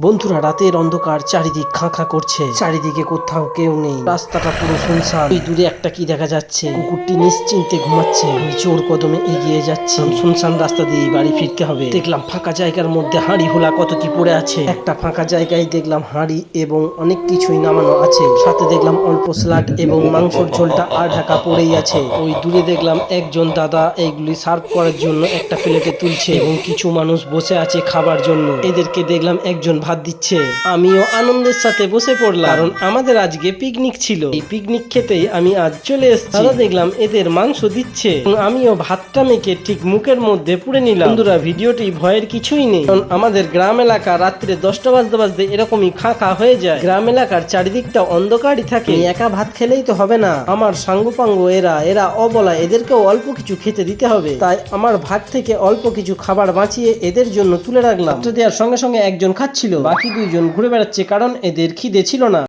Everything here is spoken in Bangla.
বন্ধুরা, রাতের অন্ধকার, চারিদিক খাঁ খাঁ করছে, চারিদিকে কোথাও কেউ নেই, রাস্তাটা পুরো শুনশান। ওই দূরে একটা কি দেখা যাচ্ছে, কুকুরটি নিশ্চিন্তে ঘুমাচ্ছে। আমি জোর কদমে এগিয়ে যাচ্ছি, শুনশান রাস্তা দিয়ে বাড়ি ফিরতে হবে। দেখলাম ফাঁকা জায়গার মধ্যে হাঁড়ি হোলা কত কি পড়ে আছে। একটা ফাঁকা জায়গায় দেখলাম হাঁড়ি এবং অনেক কিছুই নামানো আছে, সাথে দেখলাম অল্প স্যালাড এবং মাংসর ঝোলটা আর ঢাকা পড়েই আছে। ওই দূরে দেখলাম একজন দাদা এইগুলি সার্ভ করার জন্য একটা প্লেটে তুলছে এবং কিছু মানুষ বসে আছে খাবার জন্য। এদেরকে দেখলাম একজন ভাত দিচ্ছে। আমিও আনন্দের সাথে বসে পড়লাম, কারণ আমাদের আজকে পিকনিক ছিল। এই পিকনিক খেতেই আমি আজ চলে এসেছি। দাদা দেখলাম এদের মাংস দিচ্ছে এবং আমিও ভাতটা মেখে ঠিক মুখের মধ্যে পুরে নিলাম। বন্ধুরা, ভিডিওটি ভয়ের কিছুই নেই, কারণ আমাদের গ্রাম এলাকা রাত্রে 10টা বাজতে বাজতে এরকমই খাঁ খাঁ হয়ে যায়। গ্রাম এলাকার চারিদিকটা অন্ধকারই থাকে। একা ভাত খেলেই তো হবে না, আমার সাঙ্গপাঙ্গ এরা অবলা, এদেরকেও অল্প কিছু খেতে দিতে হবে। তাই আমার ভাত থেকে অল্প কিছু খাবার বাঁচিয়ে এদের জন্য তুলে রাখলাম। দেওয়ার সঙ্গে সঙ্গে একজন খাচ্ছিল, বাকি দুইজন ঘুরে বেড়াচ্ছে, কারণ এদের খিদে ছিল না।